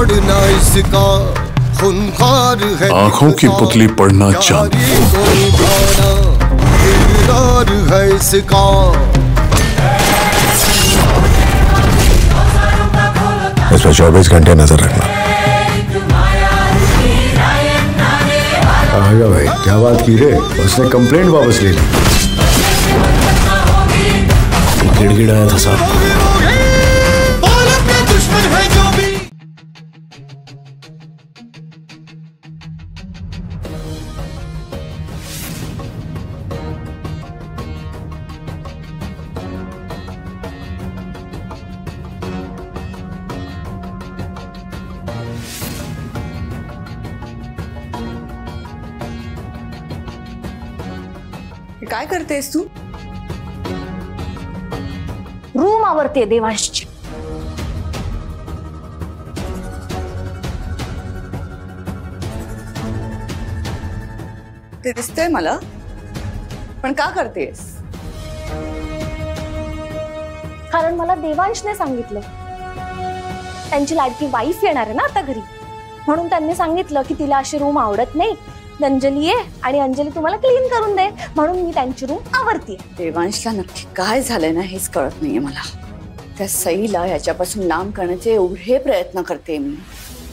बिगड़ना इसका खूंखार है, आंखों की पुतली पड़ना चाहती है इसका। इसमें 24 घंटे नजर रखना। आगा भाई, क्या बात की रे? उसने कंप्लेंट वापस ले ली। गिड़गिड़ाया था साहब। काय करतेस तू? रूम आवरते देवांशची। ते दिसतंय मला, पण का करतेस? कारण मला देवांशने सांगितलं त्यांची लाडकी वाईफ येणार आहे ना आता घरी, म्हणून त्यांनी सांगितलं की तिला अशी रूम आवडत नाही, अंजली ये आणि अंजली तुम्हाला क्लीन करून दे, म्हणून मी त्यांची रूम आवरते। देवांशला नक्की काय झालंय ना हेच कळत नाहीये मला। त्या सईला याच्यापासून लांब करण्याचे एवढे प्रयत्न करते मी,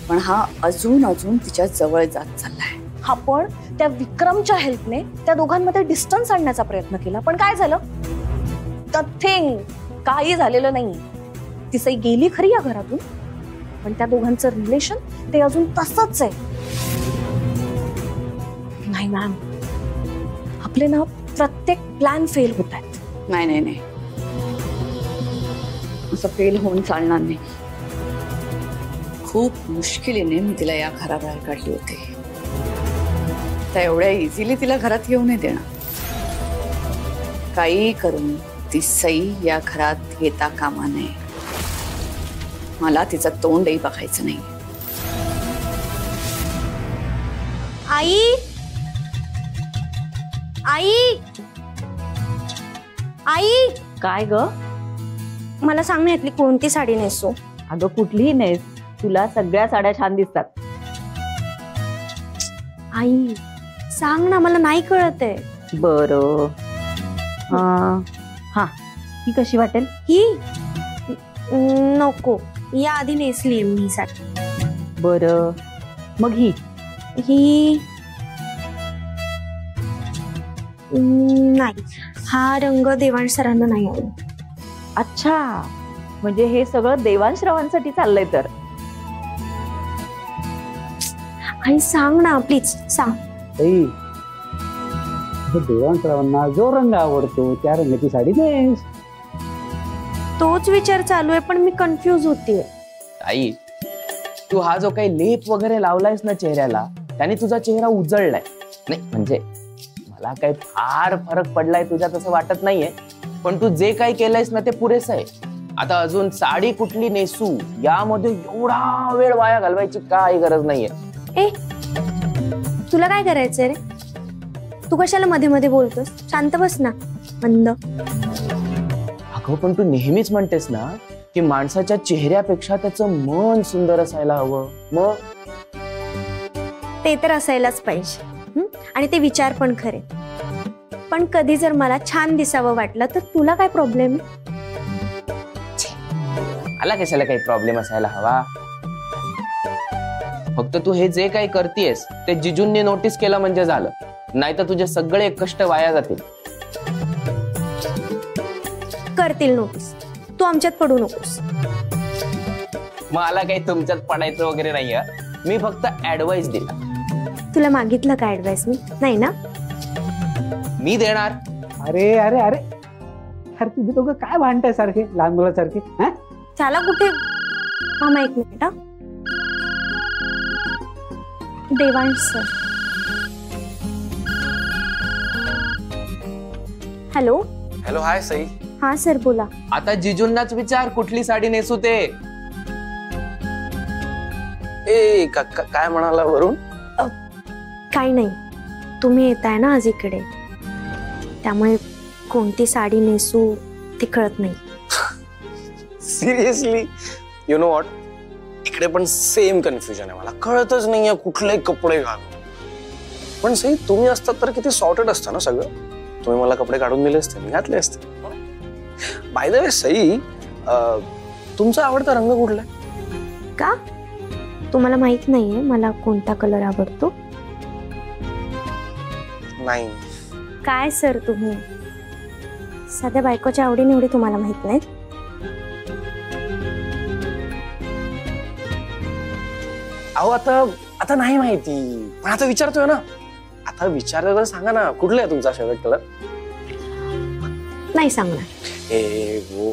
पण हा अजून तिच्या जवळ जात चाललाय। हा पण त्या विक्रमच्या हेल्पने त्या दोघांमध्ये डिस्टन्स आणण्याचा प्रयत्न केला, पण काय झालं? नथिंग, काही झालेलं नाही। ती सई गेली खरी या घरातून, पण त्या दोघांचं रिलेशन ते अजून तसंच आहे। नाही मॅम, आपले ना प्रत्येक प्लॅन फेल होत आहेत। नाही, असं फेल होऊन चालणार नाही। खूप मुश्किलीने मी तिला या घराबाहेर काढली होती, त्या एवढ्या इझिली तिला घरात येऊ नाही देणार। काही करून ती सई या घरात येता कामा नये। मला तिचं तोंडही बघायचं नाही। आई, आई, आई, काय ग? मला सांग ना यातली कोणती साडी नेसू? अगं कुठलीही नेस, तुला सगळ्या साड्या छान दिसतात। आई सांग ना, मला नाही कळत आहे। बरं, हा, ही कशी वाटेल? ही नको, या आधी नेसली मी साडी। बरं, मग ही नाही, हा रंग देवांश सरांना नाही आवडत। अच्छा, म्हणजे हे सगळं देवांशरावांसाठी चाललंय तर? आई सांग ना प्लीज, सांग। देवांशरावांना जो रंग आवडतो त्या रंगाची साडी नेस। तोच विचार चालू आहे, पण मी कन्फ्यूज होतीये। आई, तू हा जो काही लेप वगैरे लावलायस ना चेहऱ्याला, त्याने तुझा चेहरा उजळलाय। नाही म्हणजे मला काही फार फरक पडलाय तुझ्यात असं वाटत नाहीये, पण तू जे काही केलंयस ना ते पुरेसं आहे। आता अजून साडी कुठली नेसू यामध्ये एवढा वेळ वाया घालवायची काही गरज नाहीये। ए, तुला काय करायचंय रे? तू कशाला मध्ये मध्ये बोलतोस? शांत बस ना, मंद। अगं पण तू नेहमीच म्हणतेस ना की माणसाच्या चेहऱ्यापेक्षा त्याचं मन सुंदर असायला हवं, मग ते तर असायलाच पाहिजे, आणि ते विचार पण खरे। पण कधी जर मला छान दिसावं वाटलं तर तुला काय प्रॉब्लेम? मला कशाला काही प्रॉब्लेम असायला हवा? फक्त तू हे जे काही करतेस ते जिजूंनी नोटीस केलं म्हणजे झालं, नाही तर तुझे सगळे कष्ट वाया जातील। करतील नोटीस, तू आमच्यात पडू नकोस। मला काही तुमच्यात पडायचं वगैरे नाहीये, मी फक्त ऍडवाइस दिला। तुला मागितलं का ऍडवाइस? मी नाही ना, मी देणार। अरे अरे अरे अरे, तुम्ही दोघं काय भांडताय सारखे लहान मुलासारखे? त्याला कुठे? मामा एक मिनिट। हा, देवांश सर। हॅलो हॅलो, हाय सई। हा सर बोला। आता जिजूंनाच विचार कुठली साडी नेसू ते। ए काय म्हणाला वरून? काही नाही, तुम्ही येताय ना आज इकडे, त्यामुळे कोणती साडी नेसू ते कळत नाही। सिरियसली? यू नो व्हॉट, एक इकडे पण सेम कन्फ्युजन आहे, मला कळतच नाहीये कुठले कपडे घालू. पण सई तुम्ही असतात तर किती सॉर्टेड असतं ना सगळं. तुम्ही मला कपडे काढून दिले असते, मी घातले असते. बाय द वे सई, तुमचा आवडता रंग कुठला आहे? का तुम्हाला माहित नाहीये मला कोणता कलर आवडतो? नाही. काय सर तुम्ही साध्या बायकोच्या आवडीनिवडी तुम्हाला माहित नाहीत? अहो आता नाही माहिती, पण आता विचारतोय ना. आता विचारलं तर सांगा ना, कुठला आहे तुमचा फेवरेट कलर? नाही सांगणार.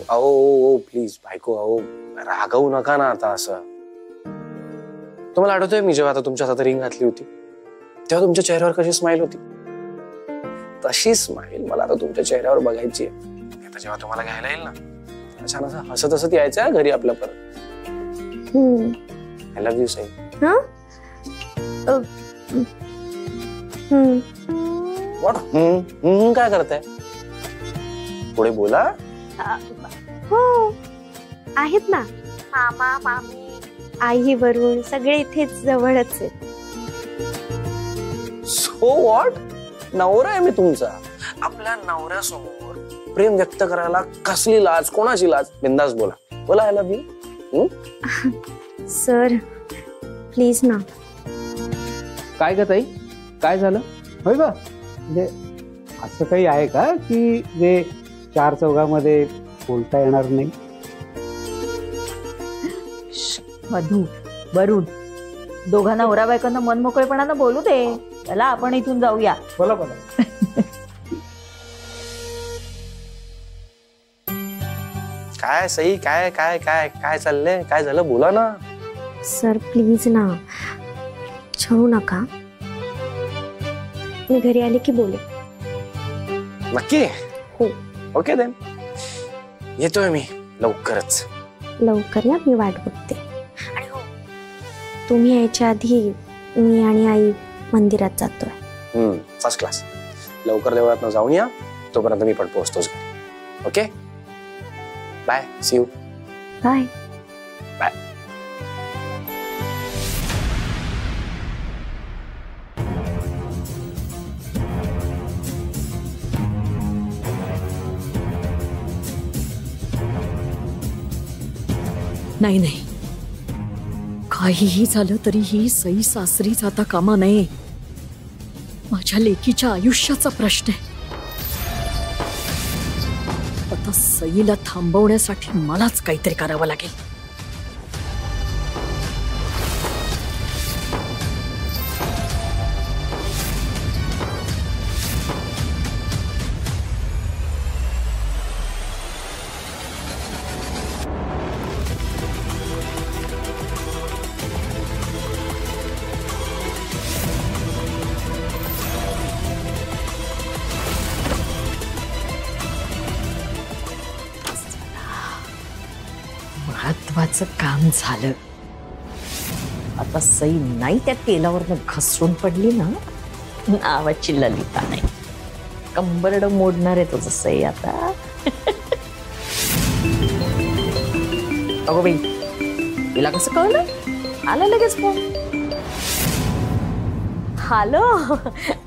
अहो प्लीज बायको, अहो रागवू नका ना आता असं. तुम्हाला आठवतोय मी जेव्हा आता तुमच्या हातात रिंग घातली होती तेव्हा तुमच्या चेहऱ्यावर कशी स्माइल होती? तशी स्माइल मला आता तुमच्या चेहऱ्यावर बघायची आहे. आता जेव्हा तुम्हाला घ्यायला येईल ना, छान असं हसत हसत यायचं घरी आपल्या परत. I love you Sai. What काय करताय? पुढे बोला. हो आहेत ना, मामा मामी आई वरून सगळे इथेच जवळच आहेत. So what? नवरा आहे मी तुमचा. आपल्या नवऱ्यासमोर प्रेम व्यक्त करायला कसली लाज, कोणाची लाज? बिंदास बोला, बोला I love you. Sir please ना. काय ग ताई, काय झालं? होय ग, म्हणजे असं काही आहे का की जे चार चौघामध्ये बोलता येणार नाही? मधू वरुण दोघांना नवरा बायकोंना मन मोकळेपणानं बोलू दे. चला आपण इथून जाऊया. बोला बोला. काय सई, काय काय काय काय चाललंय? काय झालं? बोला ना. सर प्लीज ना, छळू नका. मी घरी आले की बोले. नक्की? हो. ओके देन, येतोय मी लवकरच. लवकर या, मी वाट बघते. आणि हो, तुम्ही यायच्या आधी मी आणि आई मंदिरात जातोय. First class. लवकर देवळात जाऊन या, तोपर्यंत मी पण पोहोचतोच घरी. Okay bye, see you. Bye bye. नाही नाही, काहीही झालं तरी ही सई सासरी जाता कामा नये. माझ्या लेकीच्या आयुष्याचा प्रश्न आहे. आता सईला थांबवण्यासाठी मलाच काहीतरी करावं लागेल. महत्वाचं काम झालं. आता सई नाही त्या तेलावरनं घसरून पडली ना, नावाची ललिता नाही. कंबरड मोडणार आहे तुझं सई आता. अगो बाई, तिला कसं कळलं? आला लगेच फोन. हॅलो.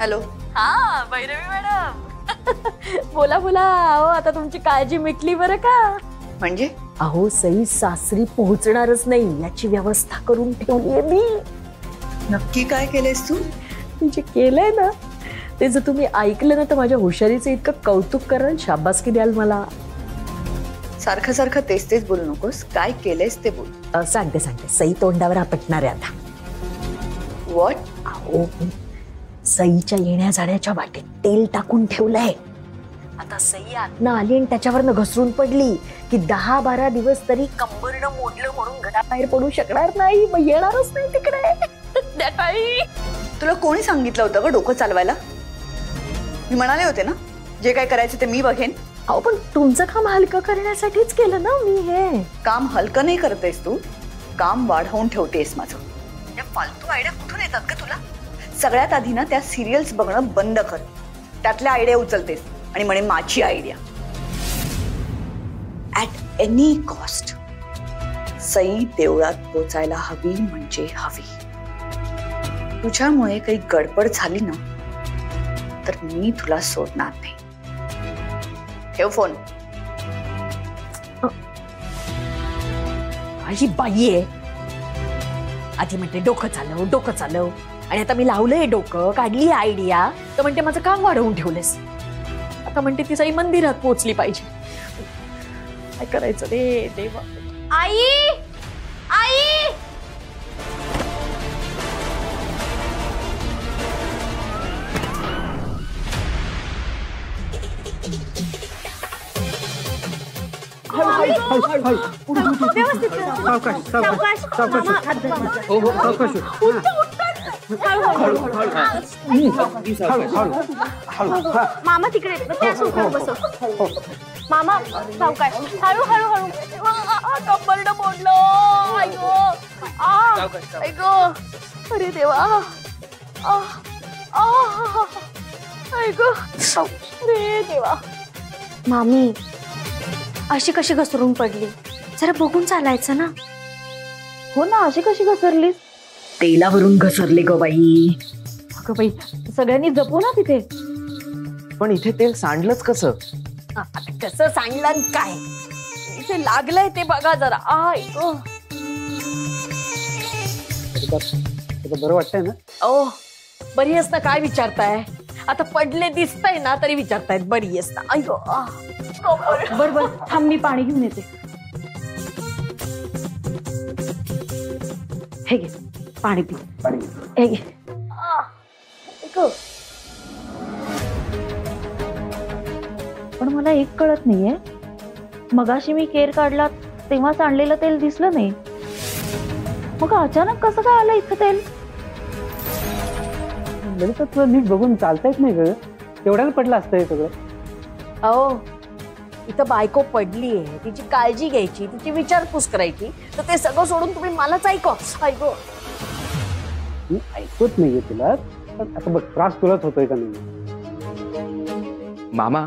हॅलो. हा भैरवी मॅडम. बोला बोला. अहो आता तुमची काळजी मिटली बरं का? म्हणजे? अहो सई सासरी पोहोचणारच नाही याची व्यवस्था करून ठेवलीये मी. नक्की काय केलंयस तू? म्हणजे केलंय ना, ते जर तुम्ही ऐकलं ना तर माझ्या हुशारीचं इतकं कौतुक कराल, शाबासकी द्याल मला. सारखं सारखं तेच तेच बोलू नकोस. काय केलंयस ते बोल. सांगते सांगते. सई तोंडावर आपटणार आहे आता. व्हॉट? अहो सईच्या येण्या जाण्याच्या वाटेत तेल टाकून ठेवलंय. आता सई आतनं आली आणि त्याच्यावरनं घसरून पडली की 10-12 दिवस तरी कंबरनं मोडलं म्हणून घराबाहेर पडू शकणार नाही. मग येणारच नाही तिकडे. तुला कोणी सांगितलं होतं ग डोकं चालवायला? मी म्हणाले होते ना, जे काय करायचं ते मी बघेन. अहो पण तुमचं काम हलकं करण्यासाठीच केलं ना मी हे. काम हलकं नाही करतेस तू, काम वाढवून ठेवतेस माझं. या फालतू आयडिया कुठून येतात का तुला? सगळ्यात आधी ना त्या सिरियल्स बघणं बंद कर. त्यातल्या आयडिया उचलतेस आणि म्हणे माझी idea. At any cost Sai देवळात पोचायला हवी म्हणजे हवी. तुझ्यामुळे काही गडबड झाली ना तर मी तुला सोडणार नाही. ठेव फोन. ही बाई आहे. आधी म्हणते डोकं चालव आणि आता मी लावलंय डोकं, काढली आयडिया, तर म्हणते माझं काम वाढवून ठेवलेस. आता म्हणते ती सई मंदिरात पोहोचली पाहिजे. काय करायचं रे देवा. आई आई मामा तिकडे मामा सावकाश. हळू हळू हळू. कंबरड मोडलं. ऐको अरे देवा. ऐको अरे देवा. मामी अशी कशी घसरून पडली? जरा बघून चालायचं ना. हो ना, अशी कशी घसरलीस? तेलावरून घसरले ग बाई. अगं बाई, सगळ्यांनी जपू ना तिथे. पण इथे तेल सांडलंच कसं? कसं सांगलं काय? इथे लागलंय ते बघा जरा. ऐको बरं वाटतंय ना? ओ बरी आहेस ना? काय विचारताय? आता पडले दिसतंय ना तरी विचारतायत बरी आहेस ना? अयो बर बर, थांब मी पाणी घेऊन येते. हे घे पाणी पी. हे घे. पण मला एक कळत नाहीये, मगाशी मी केर काढला तेव्हा सांडलेलं तेल दिसलं नाही, मग अचानक कसं काय आलं इथं तेल? तुला नीट बघून चालता येत नाही ग, तेवढ्याला पडलं असतं हे सगळं. अहो इथं बायको पडलीये, तिची काळजी घ्यायची, तिची विचारपूस करायची, तर ते सगळं सोडून तुम्ही मलाच ऐको. मी ऐकत नाहीये तुला, पण आता बघ त्रास तुलाच होतोय का नाही? मामा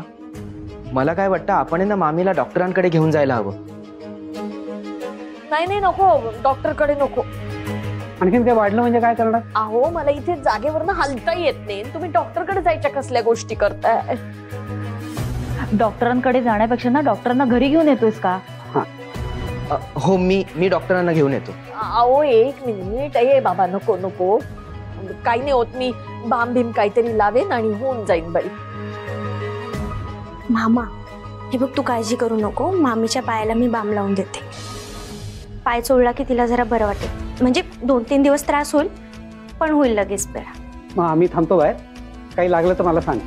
मला काय वाटतं आपण ना मामीला डॉक्टरांकडे घेऊन जायला हवं. नाही नाही नको, डॉक्टरकडे नको. आणखीन काय वाढलं म्हणजे काय करणार? अहो मला इथे जागेवरनं हलता येत नाही, तुम्ही डॉक्टरकडे जायच्या कसल्या गोष्टी करताय? डॉक्टरांकडे जाण्यापेक्षा ना डॉक्टरांना घरी घेऊन येतोयस का? हो मी डॉक्टरांना घेऊन येतो. अहो एक मिनिट. ये बाबा नको नको, काही नाही होत. मी बाम भीम काहीतरी लावेन आणि होऊन जाईन बरी. मामा हे बघ, तू काळजी करू नको. मामीच्या पायाला मी बाम लावून देते. पाय चोळला की तिला जरा बरं वाटेल. म्हणजे 2-3 दिवस त्रास होईल, पण होईल लगेच बरा. मग आम्ही थांबतो बाहेर, काही लागलं तर मला सांग.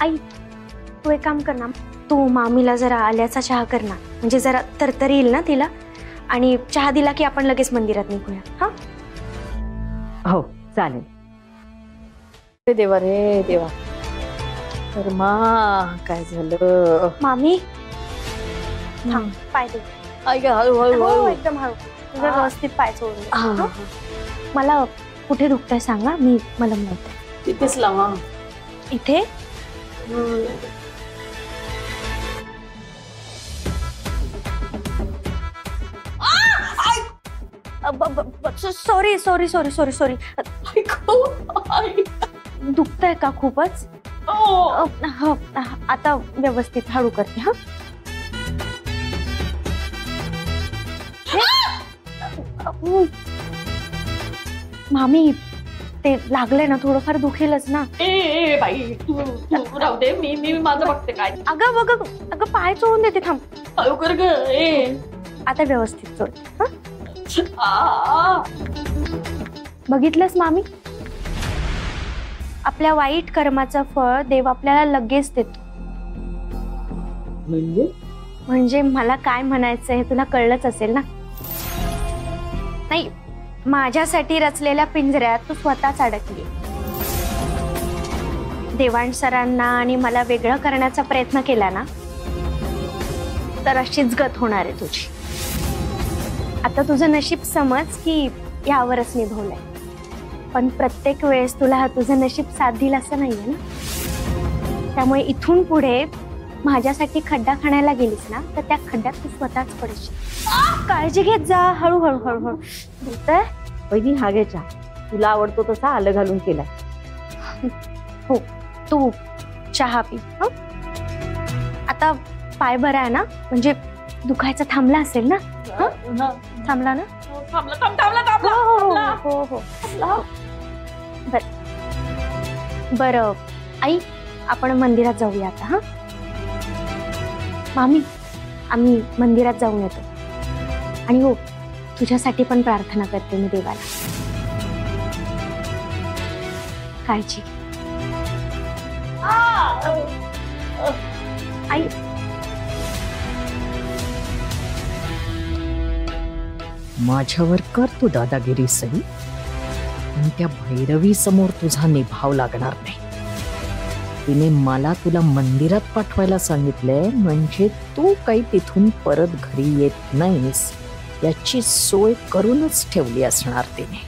आई तू एक काम कर ना, तू मामीला जरा आल्याचा चहा कर ना, म्हणजे जरा तरतरी येईल ना तिला. आणि चहा दिला की आपण लगेच मंदिरात निघूया. हा हो चालेल. देवा रे देवा. तर मा काय झालं? मामी थांब, पाय दे. हळू एकदम हळू. तुझा व्यवस्थित पाय चोळून दे. मला कुठे दुखतंय सांगा, मी मला माहिती. तिथेच लावा. इथे sorry sorry sorry sorry sorry. दुखतंय का खूपच? आता व्यवस्थित हळू करते. हा मामी ते लागलंय ना, थोडंफार दुखेलच ना. ए बाई तू राहू दे, मी माझं बघते काय. अगं बघ, अगं पाय चोळून देते. थांब. हळू कर ग. आता व्यवस्थित चोळ. बघितलंस मामी, आपल्या वाईट कर्माचं फळ देव आपल्याला लगेच देतो. म्हणजे मला काय म्हणायचं हे तुला कळलंच असेल ना? नाही, माझ्यासाठी रचलेल्या पिंजऱ्यात तू स्वतःच अडकली. देवाण सरांना आणि मला वेगळं करण्याचा प्रयत्न केला ना, तर अशीच गत होणार आहे तुझी. आता तुझं नशीब समज की यावरच निभवलंय, पण प्रत्येक वेळेस तुला तुझं नशीब साथ दिल असं नाहीये ना. त्यामुळे इथून पुढे माझ्यासाठी खड्डा खणायला गेलीस ना तर त्या खड्ड्यात तू स्वतःच पडशील. काळजी घेत जा. हळूहळू हळूहळू. बोलतंय पहिली हा घे चहा. तुला आवडतो तसा आलं घालून केलाय. हो तू चहा पी. आता पाय बरा आहे ना? म्हणजे दुखायचं थांबला असेल ना? थांबला ना? हो हो. बरं आई, आपण मंदिरात जाऊया आता. हा मामी, आम्ही मंदिरात जाऊन येतो. आणि हो, तुझ्यासाठी पण प्रार्थना करते मी देवाला. काळजी घे. आई माझ्यावर कर तू दादागिरी सई, पण त्या भैरवी समोर तुझा निभाव लागणार नाही. तिने मला तुला मंदिरात पाठवायला सांगितलंय, म्हणजे तू काही तिथून परत घरी येत नाहीस याची सोय करूनच ठेवली असणार तिने.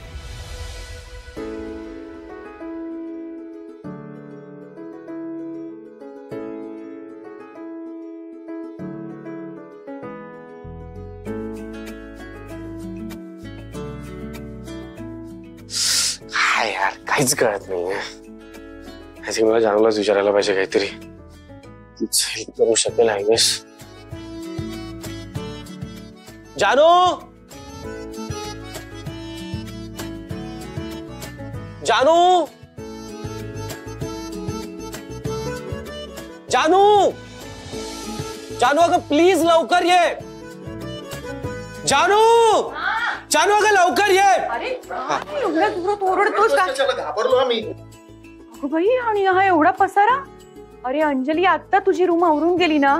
यार काहीच कळत नाहीये. मला जानूलाच विचारायला पाहिजे काहीतरी. तीच हेल्प करू शकेल आय गेस. जानू, जानू, जानू, जानू अगं प्लीज लवकर ये. जानू, जानू अगं लवकर ये. अरे एवढ्या जोरात ओरडतोस का? घाबरलो आम्ही. अगं बाई, आणि हा एवढा पसारा. अरे अंजली आता तुझी रूम आवरून गेली ना,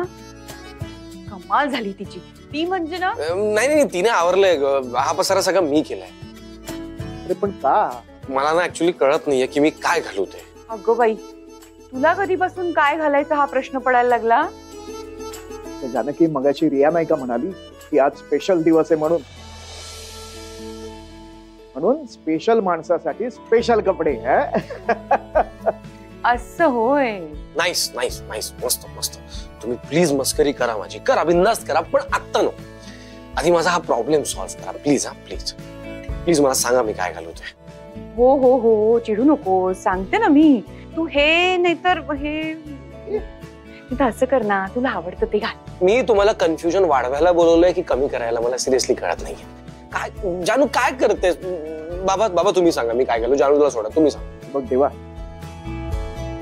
कमाल झाली तिची. ती म्हणजे ना. नाही नाही, तिने आवरलंय. हा पसारा सगळा मी केलाय. अरे पण का? मला ना ऍक्च्युली कळत नाहीये की मी काय घालू ते. अगं बाई, तुला कधीपासून काय घालायचा हा प्रश्न पडायला लागला? जानकी मगाशी रिया नाही का म्हणाली की आज स्पेशल दिवस आहे म्हणून स्पेशल माणसासाठी स्पेशल कपडे. असं होय. नाईस नाईस नाईस, मस्त मस्त. तुम्ही प्लीज मस्करी करा माझी, करा बिंदास्त करा, पण आत्ता नको. आधी माझा हा प्रॉब्लेम सॉल्व्ह करा प्लीज. हा प्लीज प्लीज मला सांगा मी काय घालू ते. हो हो हो, चिडू नको, सांगते ना मी. तू हे नाहीतर हे. असं कर ना, तुला आवडतं ते घाल. मी तुम्हाला कन्फ्युजन वाढवायला बोलवलंय की कमी करायला मला सिरियसली कळत नाहीये. काय जानू काय करतेस? बाबा बाबा तुम्ही सांगा मी काय घालू. जानू तुला सोडा, तुम्ही सांगा. बघ देवा,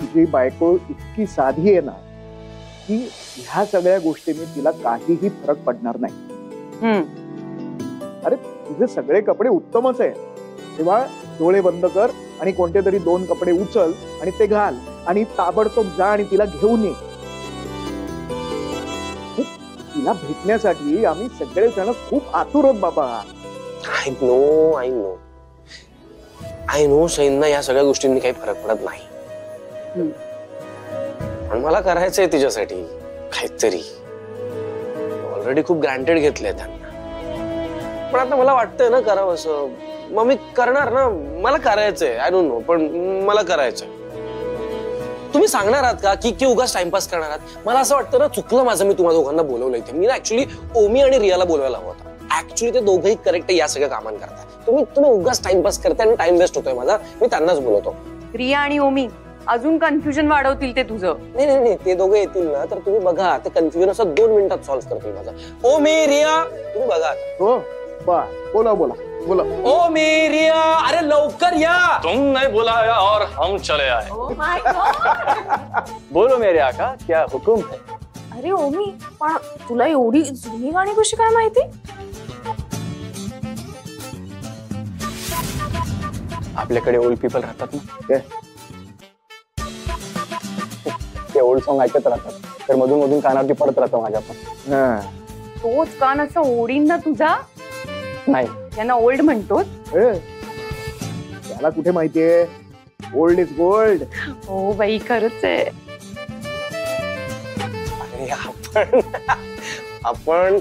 तुझी बायको इतकी साधी आहे ना की ह्या सगळ्या गोष्टींनी तिला काहीही फरक पडणार नाही. अरे तुझे सगळे कपडे उत्तमच आहे, तेव्हा डोळे बंद कर आणि कोणते तरी 2 कपडे उचल आणि ते घाल आणि ताबडतोब जा आणि तिला घेऊन ये. तिला भेटण्यासाठी आम्ही सगळेजण खूप आतुर आहोत बाबा. I know I know I know. सईंना या सगळ्या गोष्टींनी काही फरक पडत नाही, पण मला करायचंय तिच्यासाठी काहीतरी. ऑलरेडी खूप ग्रँटेड घेतलंय त्यांना, पण आता मला वाटतंय ना करावं असं. मग मी करणार ना, मला करायचंय. आय डोंट नो, पण मला करायचंय. तुम्ही सांगणार आहात का की उगाच टाइमपास करणार आहात? मला असं वाटतं ना चुकलं माझं, मी तुम्हा दोघांना बोलवलं इथे. मी ना ऍक्च्युली ओमी आणि रियाला बोलवायला हवं होतं. ऍक्च्युली ते दोघंही करेक्ट या सगळ्या कामांकरता. तुम्ही उगाच टाइमपास करताय आणि टाइम वेस्ट होतोय माझा. मी त्यांनाच बोलवतो. रिया आणि ओमी अजून कन्फ्युजन वाढवतील ते तुझं. नाही नाही नाही, ते दोघं येतील ना तर तुम्ही बघा, ते कन्फ्युजन असं 2 मिनिटात सॉल्व्ह करतील माझा. ओमी रिया तुम्ही बघा. हो बा, बोला बोला बोला. ओमी रिया अरे लवकर या. तुमने बुलाया और हम चले आए. बोलो मेरे आका, क्या हुकुम है? अरे ओमी, पण तुला एवढी जुनी गाणी कशी काय माहिती? आपल्याकडे ओल्ड पीपल राहतात ना, ते ओल्ड सॉन्ग ऐकत राहतात, तर मधून मधून कानावरती पडत राहतं माझ्या पण. तोच कान असं ओढीन ना तुझा? नाही, त्यांना ओल्ड म्हणतोस? त्याला कुठे माहितीये, ओल्ड इज गोल्ड. हो बाई, खरंच आहे. आपण आपण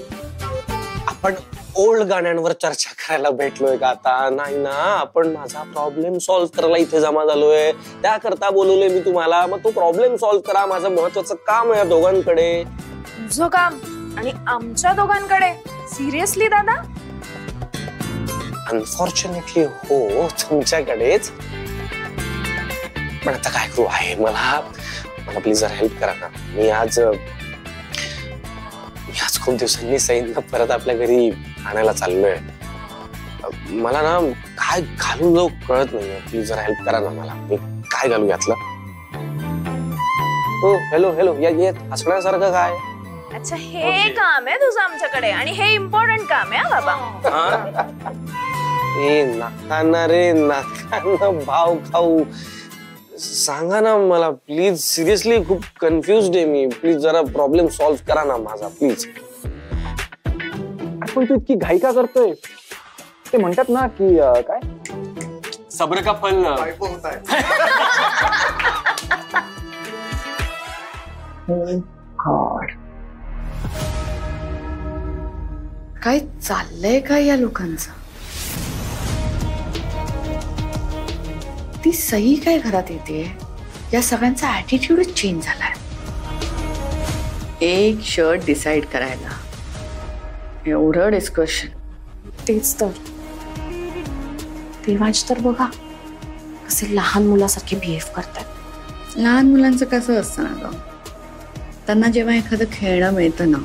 आपण ओल्ड गाण्यांवर चर्चा करायला भेटलोय का आता? नाही ना, आपण माझा प्रॉब्लेम सॉल्व्ह करायला इथे जमा झालोय, त्याकरता बोलवलंय मी तुम्हाला. मग तो प्रॉब्लेम सॉल्व्ह करा, माझं महत्वाचं काम आहे दोघांकडे. तुझं काम आणि आमच्या दोघांकडे? सिरियसली दादा? अनफॉर्च्युनेटली हो, तुमच्याकडेच. पण आता काय करू आहे, मला प्लीज जरा हेल्प करा ना. मी आज खूप दिवसांनी सईंना परत आपल्या घरी आणायला चाललोय. मला ना काय घालून जाऊ कळत नाहीये. प्लीज जरा हेल्प करा ना मला. मी काय घालू यातलं? हो, हॅलो हॅलो, या हसण्यासारखं काय? अच्छा, हे काम आहे तुझं आमच्याकडे आणि हे इम्पॉर्टंट काम आहे बाबा. ए नाकाना रे, नाकाना भाव खाऊ. सांगा ना मला प्लीज, सिरियसली खूप कन्फ्युज्ड आहे मी. प्लीज जरा प्रॉब्लेम सॉल्व्ह करा ना माझा, प्लीज. पण तू इतकी घाई का करतोय? ते म्हणतात ना की काय, सब्र का फल. काय चाललंय काय या लोकांचं? ती सई काय घरात येते? या सगळ्यांचा ऍटिट्यूडच चेंज झालाय. एक शर्ट डिसाइड करायला एवढं डिस्कशन. तेच तर. देवांश तर बघा कसे लहान मुलासारखे बिहेव करतात. लहान मुलांचं कसं असतं ना ग, त्यांना जेव्हा एखादं खेळणं मिळतं ना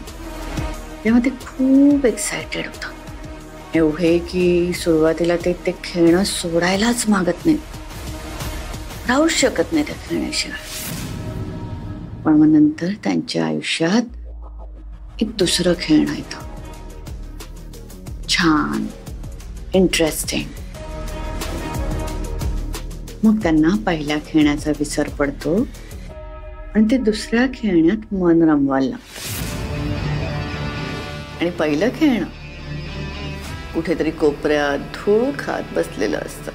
तेव्हा ते खूप एक्सायटेड होतात. एवढे की सुरुवातीला ते खेळणं सोडायलाच मागत नाही, राहूच शकत नाही त्या खेळण्याशिवाय. पण मग नंतर त्यांच्या आयुष्यात एक दुसरं खेळणं येतं, छान, इंटरेस्टिंग. मग त्यांना पहिल्या खेळण्याचा विसर पडतो आणि ते दुसऱ्या खेळण्यात मन रमवायला लागतं. आणि पहिलं खेळणं कुठेतरी कोपऱ्यात धूळ खात बसलेलं असतं.